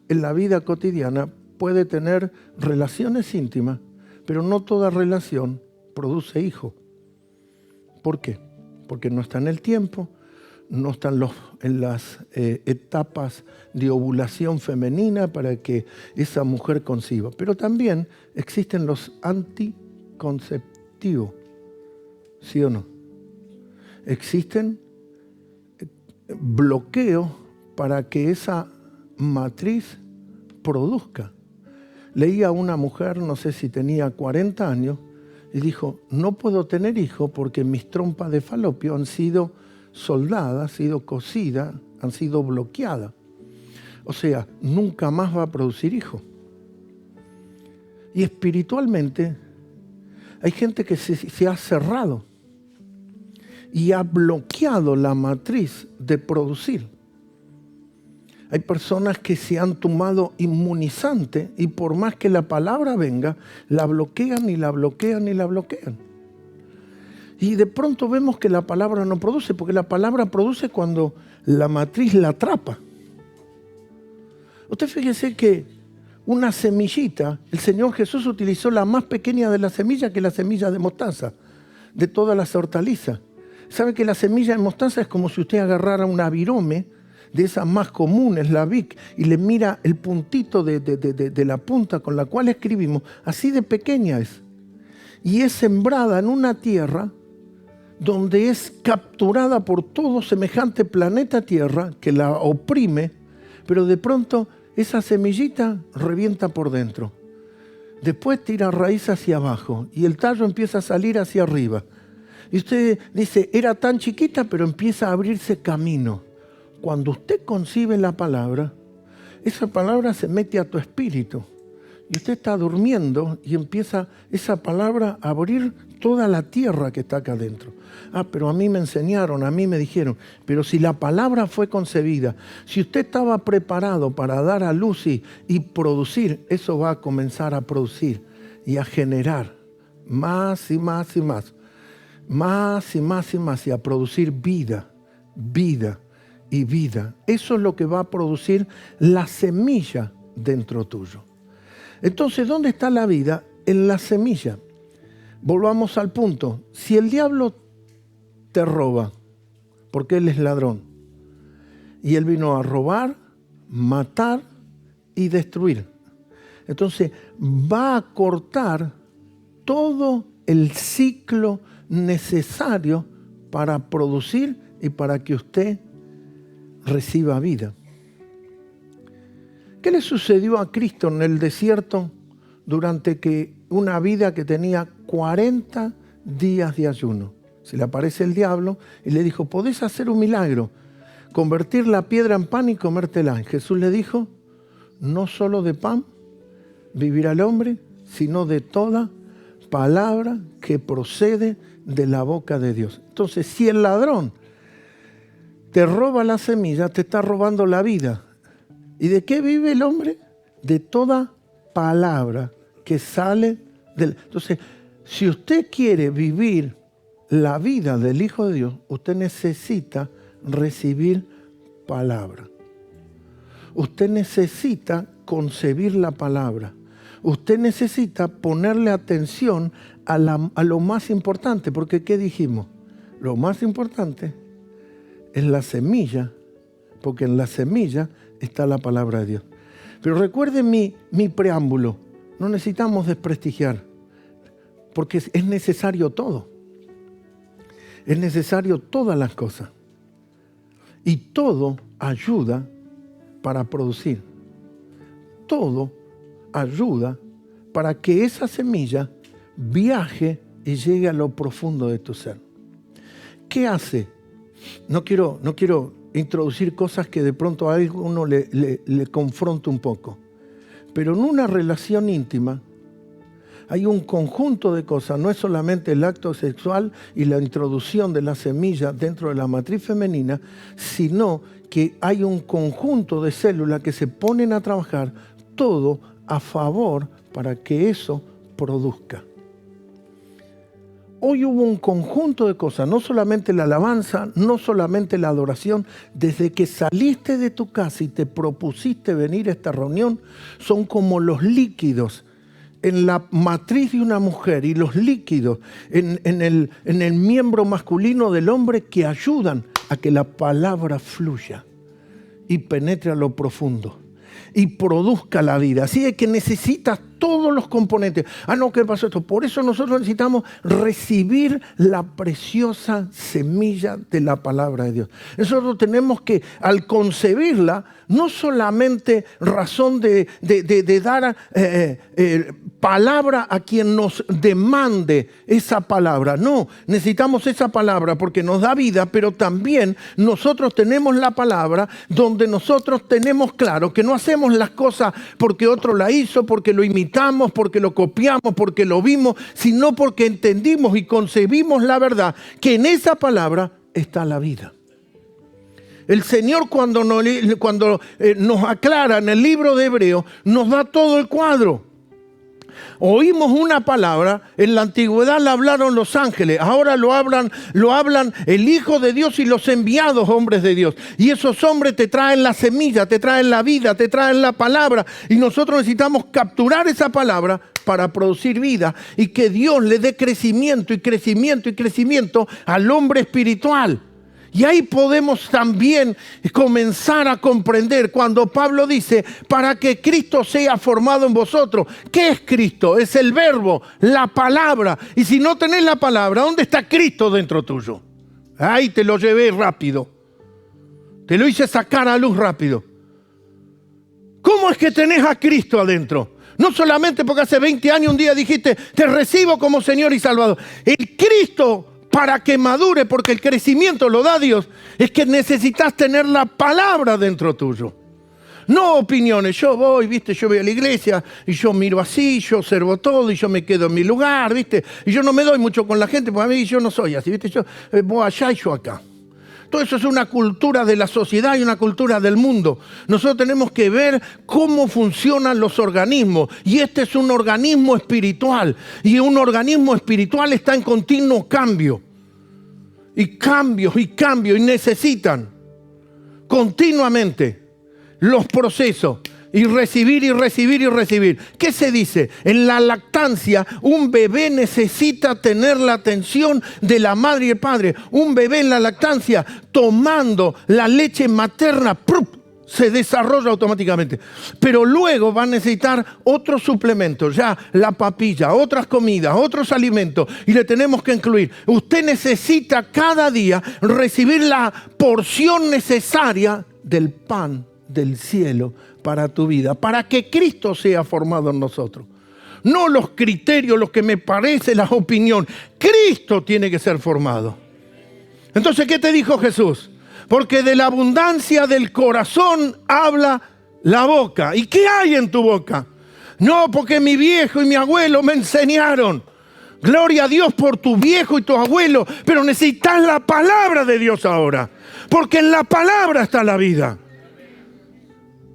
en la vida cotidiana puede tener relaciones íntimas, pero no toda relación produce hijo? ¿Por qué? Porque no está en el tiempo, no están en las etapas de ovulación femenina para que esa mujer conciba. Pero también existen los anticonceptivos, ¿sí o no? Existen bloqueos para que esa matriz produzca. Leía a una mujer, no sé si tenía 40 años, y dijo, no puedo tener hijos porque mis trompas de falopio han sido soldadas, han sido cosidas, han sido bloqueadas. O sea, nunca más va a producir hijos. Y espiritualmente hay gente que se ha cerrado y ha bloqueado la matriz de producir. Hay personas que se han tomado inmunizante y por más que la palabra venga, la bloquean y la bloquean y la bloquean. Y de pronto vemos que la palabra no produce, porque la palabra produce cuando la matriz la atrapa. Usted fíjese que una semillita, el Señor Jesús utilizó la más pequeña de las semillas, que es la semilla de mostaza, de todas las hortalizas. ¿Sabe que la semilla de mostaza es como si usted agarrara una virome, de esas más comunes, la Vic, y le mira el puntito de la punta con la cual escribimos, así de pequeña es. Y es sembrada en una tierra donde es capturada por todo semejante planeta Tierra que la oprime, pero de pronto esa semillita revienta por dentro. Después tira raíz hacia abajo y el tallo empieza a salir hacia arriba. Y usted dice, era tan chiquita, pero empieza a abrirse camino. Cuando usted concibe la palabra, esa palabra se mete a tu espíritu. Y usted está durmiendo y empieza esa palabra a abrir toda la tierra que está acá adentro. Pero a mí me enseñaron, a mí me dijeron, pero si la palabra fue concebida, si usted estaba preparado para dar a luz y producir, eso va a comenzar a producir y a generar más y más y más. Más y más y más, y a producir vida, vida y vida. Eso es lo que va a producir la semilla dentro tuyo. Entonces, ¿dónde está la vida? En la semilla. Volvamos al punto. Si el diablo te roba, porque él es ladrón, y él vino a robar, matar y destruir. Entonces, va a cortar todo el ciclo necesario para producir y para que usted reciba vida. ¿Qué le sucedió a Cristo en el desierto durante una vida que tenía 40 días de ayuno? Se le aparece el diablo y le dijo, ¿podés hacer un milagro? Convertir la piedra en pan y comértela. Y Jesús le dijo, no solo de pan vivirá el hombre, sino de toda palabra que procede de la boca de Dios. Entonces, si el ladrón te roba la semilla, te está robando la vida. ¿Y de qué vive el hombre? De toda palabra que sale del... Entonces, si usted quiere vivir la vida del Hijo de Dios, usted necesita recibir palabra. Usted necesita concebir la palabra. Usted necesita ponerle atención a lo más importante, porque ¿qué dijimos? Lo más importante es la semilla, porque en la semilla está la palabra de Dios. Pero recuerden mi preámbulo, no necesitamos desprestigiar, porque es necesario todo. Es necesario todas las cosas. Y todo ayuda para producir. Todo ayuda para que esa semilla viaje y llegue a lo profundo de tu ser. ¿Qué hace no quiero introducir cosas que de pronto a alguno le confronta un poco. Pero en una relación íntima hay un conjunto de cosas, no es solamente el acto sexual y la introducción de la semilla dentro de la matriz femenina, sino que hay un conjunto de células que se ponen a trabajar todo a favor para que eso produzca. Hoy hubo un conjunto de cosas, no solamente la alabanza, no solamente la adoración. Desde que saliste de tu casa y te propusiste venir a esta reunión, son como los líquidos en la matriz de una mujer y los líquidos en el miembro masculino del hombre que ayudan a que la palabra fluya y penetre a lo profundo y produzca la vida. Así es que necesitas todos los componentes. No, ¿qué pasó esto? Por eso nosotros necesitamos recibir la preciosa semilla de la palabra de Dios. Nosotros tenemos que, al concebirla, no solamente razón de dar palabra a quien nos demande esa palabra. No, necesitamos esa palabra porque nos da vida, pero también nosotros tenemos la palabra donde nosotros tenemos claro que no hacemos las cosas porque otro la hizo, porque lo imitamos, porque lo copiamos, porque lo vimos, sino porque entendimos y concebimos la verdad, que en esa palabra está la vida. El Señor cuando nos aclara en el libro de Hebreos, nos da todo el cuadro. Oímos una palabra, en la antigüedad la hablaron los ángeles, ahora lo hablan el Hijo de Dios y los enviados hombres de Dios. Y esos hombres te traen la semilla, te traen la vida, te traen la palabra. Y nosotros necesitamos capturar esa palabra para producir vida y que Dios le dé crecimiento y crecimiento y crecimiento al hombre espiritual. Y ahí podemos también comenzar a comprender cuando Pablo dice, para que Cristo sea formado en vosotros. ¿Qué es Cristo? Es el verbo, la palabra. Y si no tenés la palabra, ¿dónde está Cristo dentro tuyo? Ahí te lo llevé rápido. Te lo hice sacar a luz rápido. ¿Cómo es que tenés a Cristo adentro? No solamente porque hace 20 años un día dijiste, te recibo como Señor y Salvador. El Cristo, para que madure, porque el crecimiento lo da Dios, es que necesitas tener la palabra dentro tuyo. No opiniones. Yo voy a la iglesia y yo miro así, yo observo todo y yo me quedo en mi lugar, ¿viste? Y yo no me doy mucho con la gente, porque a mí yo no soy así, ¿viste? Yo voy allá y yo acá. Todo eso es una cultura de la sociedad y una cultura del mundo. Nosotros tenemos que ver cómo funcionan los organismos. Y este es un organismo espiritual. Y un organismo espiritual está en continuo cambio. Y cambios y cambios. Y necesitan continuamente los procesos. Y recibir y recibir y recibir. ¿Qué se dice? En la lactancia, un bebé necesita tener la atención de la madre y el padre. Un bebé en la lactancia, tomando la leche materna, ¡prup!, se desarrolla automáticamente. Pero luego va a necesitar otros suplementos, ya la papilla, otras comidas, otros alimentos. Y le tenemos que incluir. Usted necesita cada día recibir la porción necesaria del pan del cielo para tu vida, para que Cristo sea formado en nosotros. No los criterios, los que me parecen, las opiniones. Cristo tiene que ser formado. Entonces, ¿qué te dijo Jesús? Porque de la abundancia del corazón habla la boca. ¿Y qué hay en tu boca? No, porque mi viejo y mi abuelo me enseñaron. Gloria a Dios por tu viejo y tu abuelo, pero necesitas la palabra de Dios ahora. Porque en la palabra está la vida.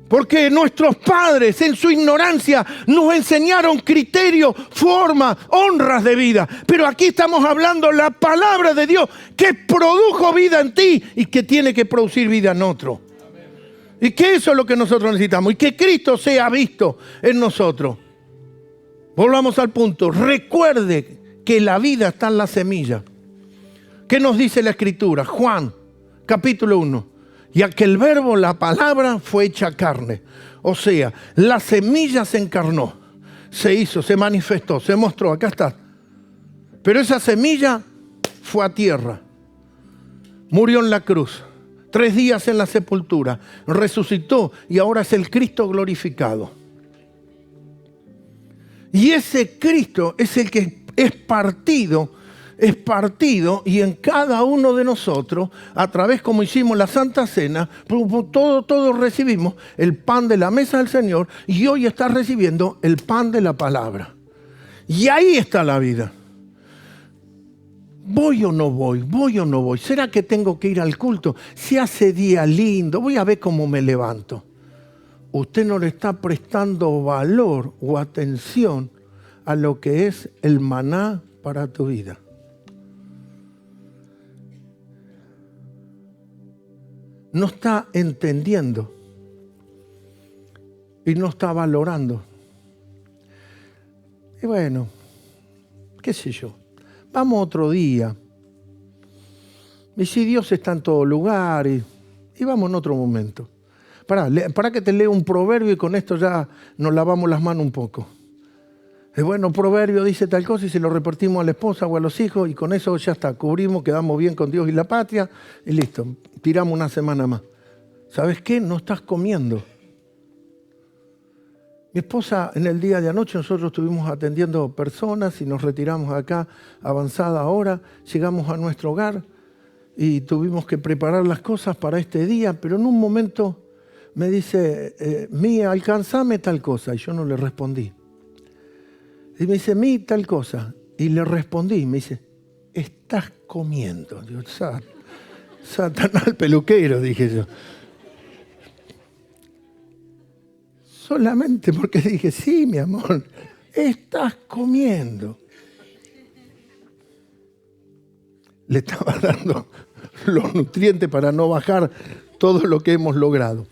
Porque nuestros padres en su ignorancia nos enseñaron criterios, formas, honras de vida. Pero aquí estamos hablando la palabra de Dios que produjo vida en ti y que tiene que producir vida en otro. Y que eso es lo que nosotros necesitamos. Y que Cristo sea visto en nosotros. Volvamos al punto. Recuerde que la vida está en la semilla. ¿Qué nos dice la Escritura? Juan, capítulo 1. Y aquel verbo, la palabra, fue hecha carne. O sea, la semilla se encarnó, se hizo, se manifestó, se mostró. Acá está. Pero esa semilla fue a tierra. Murió en la cruz. 3 días en la sepultura. Resucitó y ahora es el Cristo glorificado. Y ese Cristo es el que es partido es partido y en cada uno de nosotros, a través como hicimos la Santa Cena, todos recibimos el pan de la mesa del Señor y hoy estás recibiendo el pan de la palabra. Y ahí está la vida. ¿Voy o no voy? ¿Voy o no voy? ¿Será que tengo que ir al culto? Si hace día lindo, voy a ver cómo me levanto. Usted no le está prestando valor o atención a lo que es el maná para tu vida. No está entendiendo y no está valorando. Y bueno, qué sé yo, vamos otro día. Y si Dios está en todo lugar y vamos en otro momento. Para que te lea un proverbio y con esto ya nos lavamos las manos un poco. Es bueno, proverbio dice tal cosa y se lo repartimos a la esposa o a los hijos y con eso ya está, cubrimos, quedamos bien con Dios y la patria y listo, tiramos una semana más. ¿Sabes qué? No estás comiendo. Mi esposa, en el día de anoche, nosotros estuvimos atendiendo personas y nos retiramos acá, avanzada hora, llegamos a nuestro hogar y tuvimos que preparar las cosas para este día, pero en un momento me dice, Mía, alcanzame tal cosa, y yo no le respondí. Y me dice, Mí, tal cosa, y le respondí, me dice, estás comiendo. Digo, Satanás el peluquero, dije yo. Solamente porque dije, sí, mi amor, estás comiendo. Le estaba dando los nutrientes para no bajar todo lo que hemos logrado.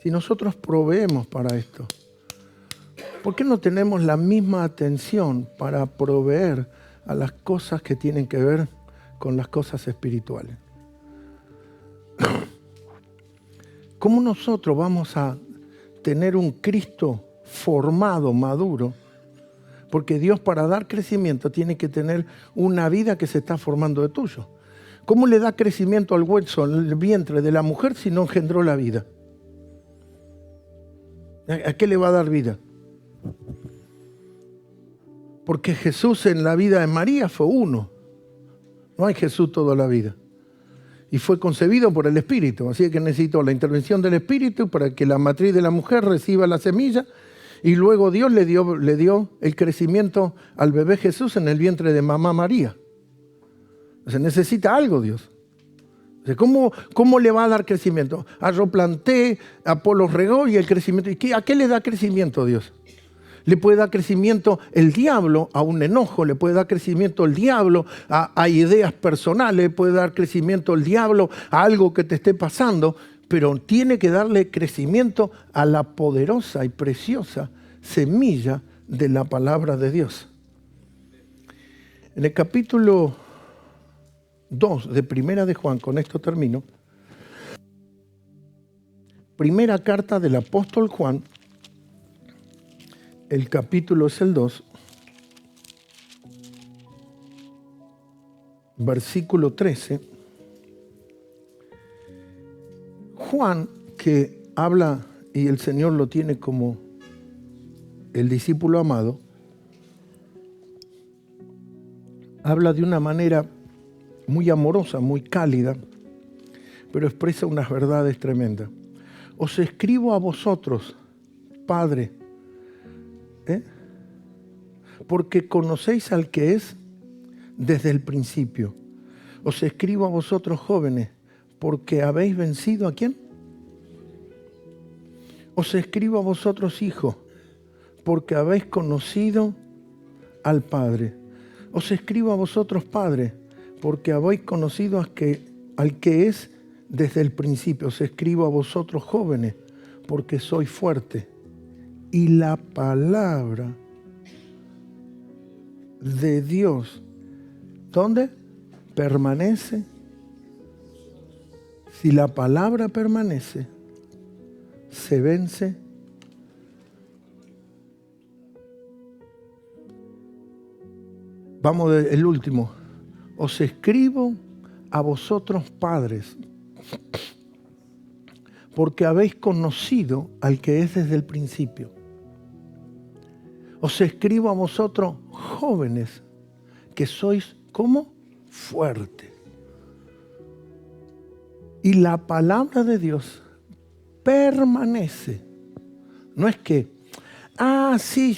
Si nosotros proveemos para esto, ¿por qué no tenemos la misma atención para proveer a las cosas que tienen que ver con las cosas espirituales? ¿Cómo nosotros vamos a tener un Cristo formado, maduro? Porque Dios, para dar crecimiento, tiene que tener una vida que se está formando de tuyo. ¿Cómo le da crecimiento al hueso, al vientre de la mujer si no engendró la vida? ¿A qué le va a dar vida? Porque Jesús en la vida de María fue uno. No hay Jesús toda la vida. Y fue concebido por el Espíritu. Así que necesitó la intervención del Espíritu para que la matriz de la mujer reciba la semilla. Y luego Dios le dio el crecimiento al bebé Jesús en el vientre de mamá María. O sea, necesita algo Dios. O sea, ¿cómo le va a dar crecimiento? Yo planté, Apolo regó y el crecimiento. ¿A qué le da crecimiento Dios? Le puede dar crecimiento el diablo a un enojo, le puede dar crecimiento el diablo a ideas personales, le puede dar crecimiento el diablo a algo que te esté pasando, pero tiene que darle crecimiento a la poderosa y preciosa semilla de la palabra de Dios. En el capítulo 2 de Primera de Juan, con esto termino, primera carta del apóstol Juan, el capítulo es el 2, versículo 13. Juan, que habla, y el Señor lo tiene como el discípulo amado, habla de una manera muy amorosa, muy cálida, pero expresa unas verdades tremendas. Os escribo a vosotros, Padre, porque conocéis al que es desde el principio. Os escribo a vosotros, jóvenes, porque habéis vencido ¿a quién? Os escribo a vosotros, hijos, porque habéis conocido al Padre. Os escribo a vosotros, padres, porque habéis conocido al que es desde el principio. Os escribo a vosotros, jóvenes, porque sois fuertes. Y la palabra de Dios, ¿dónde? Permanece. Si la palabra permanece, se vence. Vamos el último. Os escribo a vosotros, padres, porque habéis conocido al que es desde el principio. os escribo a vosotros jóvenes, que sois como fuertes. Y la palabra de Dios permanece. No es que, sí,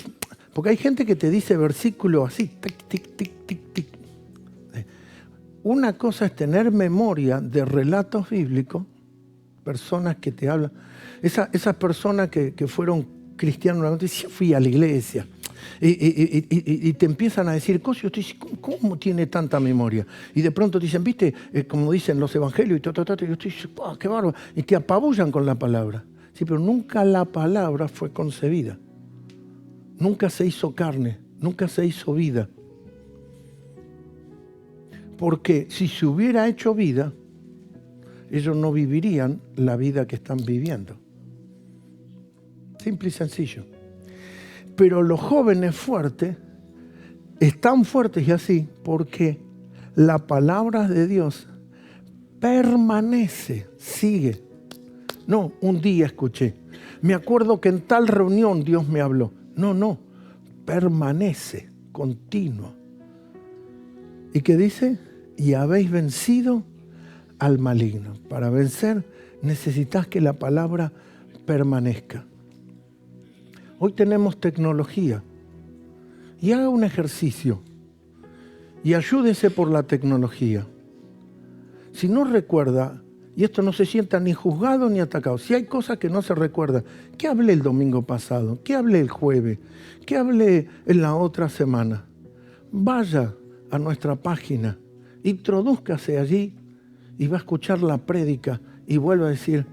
porque hay gente que te dice versículo así, tic, tic, tic, tic, tic. Una cosa es tener memoria de relatos bíblicos, personas que te hablan, esas personas que fueron cristianos, dicen, fui a la iglesia, y te empiezan a decir cosas, y tú dices, ¿cómo tiene tanta memoria? Y de pronto te dicen, viste, como dicen los evangelios, y yo estoy diciendo, qué bárbaro, y te apabullan con la palabra. Sí, pero nunca la palabra fue concebida. Nunca se hizo carne, nunca se hizo vida. Porque si se hubiera hecho vida, ellos no vivirían la vida que están viviendo. Simple y sencillo. Pero los jóvenes fuertes están fuertes y así porque la palabra de Dios permanece, sigue. No, un día escuché. Me acuerdo que en tal reunión Dios me habló. No, permanece, continuo. ¿Y qué dice? Y habéis vencido al maligno. Para vencer necesitas que la palabra permanezca. Hoy tenemos tecnología. Y haga un ejercicio. Y ayúdese por la tecnología. Si no recuerda, y esto no se sienta ni juzgado ni atacado, si hay cosas que no se recuerdan, ¿qué hablé el domingo pasado? ¿Qué hablé el jueves? ¿Qué hablé en la otra semana? Vaya a nuestra página, introdúzcase allí y va a escuchar la prédica y vuelve a decir,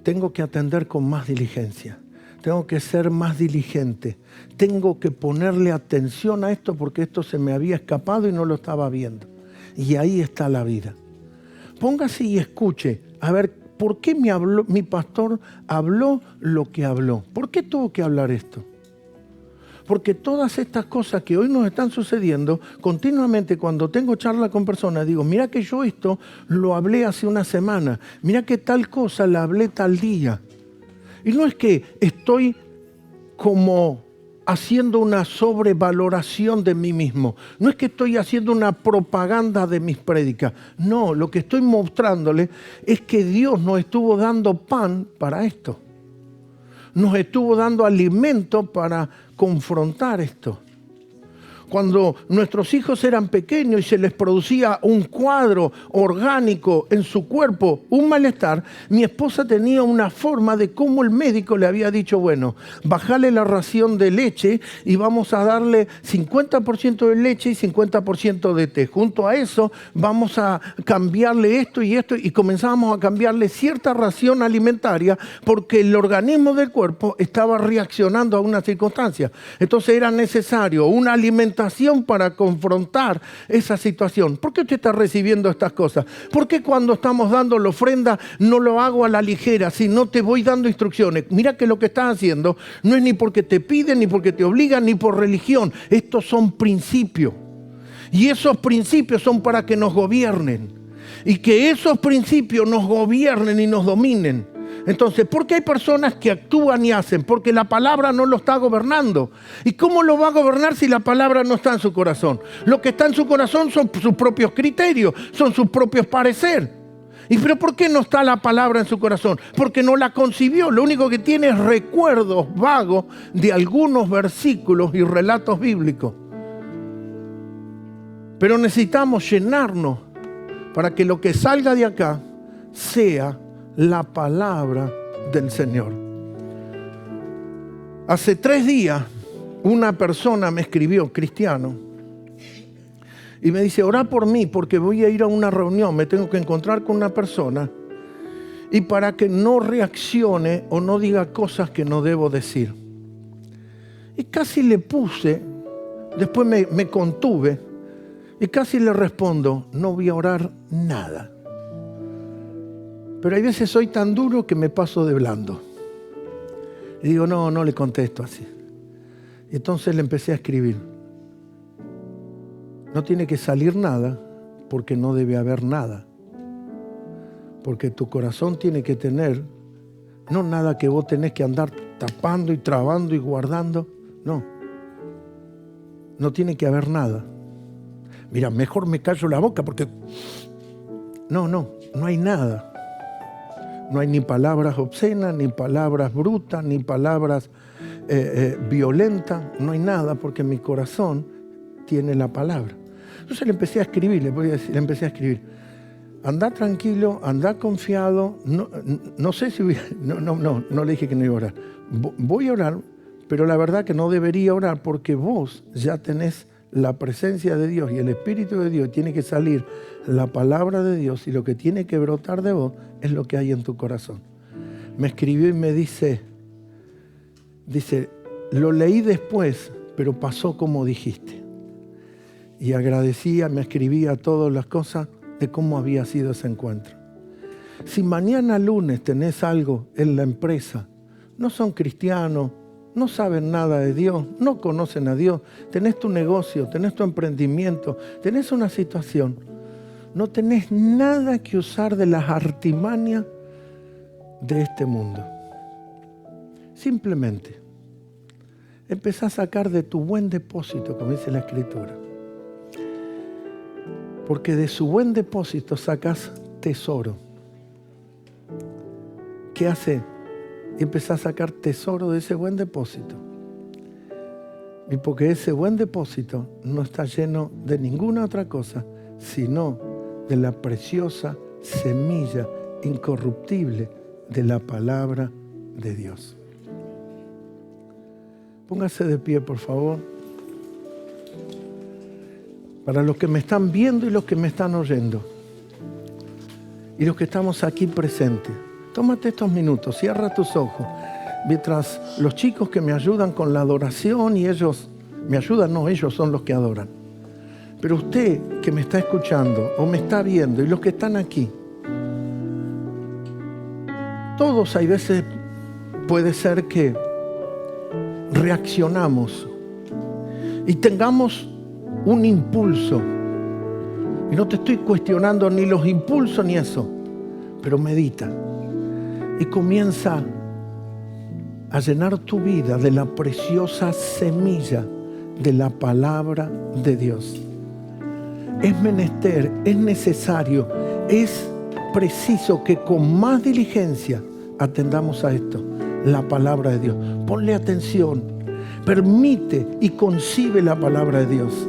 tengo que atender con más diligencia, tengo que ser más diligente, tengo que ponerle atención a esto porque esto se me había escapado y no lo estaba viendo. Y ahí está la vida. Póngase y escuche, a ver, ¿por qué mi pastor habló lo que habló? ¿Por qué tuvo que hablar esto? Porque todas estas cosas que hoy nos están sucediendo, continuamente cuando tengo charla con personas, digo, mira que yo esto lo hablé hace una semana, mira que tal cosa la hablé tal día. Y no es que estoy como haciendo una sobrevaloración de mí mismo, no es que estoy haciendo una propaganda de mis prédicas, no, lo que estoy mostrándole es que Dios nos estuvo dando pan para esto. Nos estuvo dando alimento para confrontar esto. Cuando nuestros hijos eran pequeños y se les producía un cuadro orgánico en su cuerpo, un malestar, mi esposa tenía una forma de cómo el médico le había dicho, bueno, bajale la ración de leche y vamos a darle 50% de leche y 50% de té. Junto a eso vamos a cambiarle esto, y comenzábamos a cambiarle cierta ración alimentaria porque el organismo del cuerpo estaba reaccionando a una circunstancia. Entonces era necesario una alimentación para confrontar esa situación. ¿Por qué usted está recibiendo estas cosas? ¿Por qué cuando estamos dando la ofrenda no lo hago a la ligera, sino te voy dando instrucciones? Mira que lo que estás haciendo no es ni porque te piden, ni porque te obligan, ni por religión. Estos son principios. Y esos principios son para que nos gobiernen. Y que esos principios nos gobiernen y nos dominen. Entonces, ¿por qué hay personas que actúan y hacen? Porque la palabra no lo está gobernando. ¿Y cómo lo va a gobernar si la palabra no está en su corazón? Lo que está en su corazón son sus propios criterios, son sus propios pareceres. ¿Y pero por qué no está la palabra en su corazón? Porque no la concibió. Lo único que tiene es recuerdos vagos de algunos versículos y relatos bíblicos. Pero necesitamos llenarnos para que lo que salga de acá sea la palabra del Señor. Hace 3 días una persona me escribió, cristiano, y me dice, orá por mí porque voy a ir a una reunión, me tengo que encontrar con una persona y para que no reaccione o no diga cosas que no debo decir. Y casi le puse, después me contuve y casi le respondo, no voy a orar nada. Pero hay veces soy tan duro que me paso de blando. Y digo, no le contesto así. Y entonces le empecé a escribir. No tiene que salir nada porque no debe haber nada. Porque tu corazón tiene que tener, no nada que vos tenés que andar tapando y trabando y guardando. No. no tiene que haber nada. Mira, mejor me callo la boca porque... No hay nada. No hay ni palabras obscenas, ni palabras brutas, ni palabras violentas. No hay nada porque mi corazón tiene la palabra. Entonces le empecé a escribir, le empecé a escribir. Andá tranquilo, andá confiado. No sé si... No le dije que no iba a orar. Voy a orar, pero la verdad que no debería orar porque vos ya tenés la presencia de Dios y el Espíritu de Dios. Tiene que salir la palabra de Dios y lo que tiene que brotar de vos es lo que hay en tu corazón. Me escribió y me dice, lo leí después, pero pasó como dijiste. Y agradecía, me escribía todas las cosas de cómo había sido ese encuentro. Si mañana lunes tenés algo en la empresa, no son cristianos, no saben nada de Dios, no conocen a Dios, tenés tu negocio, tenés tu emprendimiento, tenés una situación, no tenés nada que usar de las artimañas de este mundo. Simplemente empezá a sacar de tu buen depósito, como dice la Escritura. Porque de su buen depósito sacas tesoro. ¿Qué hace? Empezás a sacar tesoro de ese buen depósito. Y porque ese buen depósito no está lleno de ninguna otra cosa, sino de la preciosa semilla incorruptible de la palabra de Dios. Póngase de pie, por favor. Para los que me están viendo y los que me están oyendo. Y los que estamos aquí presentes. Tómate estos minutos, cierra tus ojos. Mientras los chicos que me ayudan con la adoración y ellos me ayudan, no, ellos son los que adoran. Pero usted que me está escuchando o me está viendo y los que están aquí, todos hay veces puede ser que reaccionamos y tengamos un impulso. Y no te estoy cuestionando ni los impulsos ni eso, pero medita. Y comienza a llenar tu vida de la preciosa semilla de la palabra de Dios. Es menester, es necesario, es preciso que con más diligencia atendamos a esto, la palabra de Dios. Ponle atención, permite y concibe la palabra de Dios.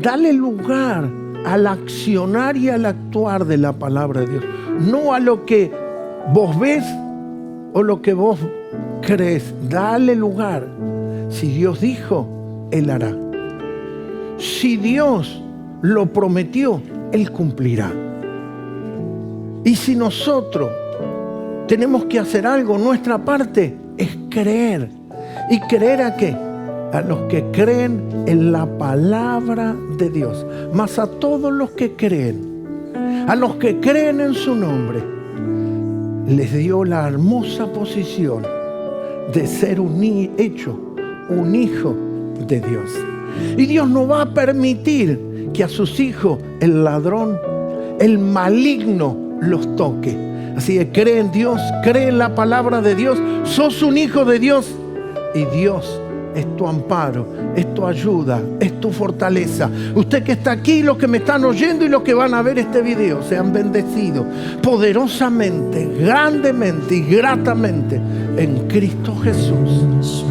Dale lugar al accionar y al actuar de la palabra de Dios, no a lo que vos ves o lo que vos crees. Dale lugar. Si Dios dijo, Él hará. Si Dios lo prometió, Él cumplirá. Y si nosotros tenemos que hacer algo, nuestra parte es creer. ¿Y creer a qué? A los que creen en la palabra de Dios. Mas a todos los que creen, a los que creen en su nombre, les dio la hermosa posición de ser hecho un hijo de Dios. Y Dios no va a permitir que a sus hijos el ladrón, el maligno los toque. Así que cree en Dios, cree en la palabra de Dios, sos un hijo de Dios y Dios es tu amparo, es tu ayuda, es tu fortaleza. Usted que está aquí, los que me están oyendo y los que van a ver este video, sean bendecidos poderosamente, grandemente y gratamente en Cristo Jesús.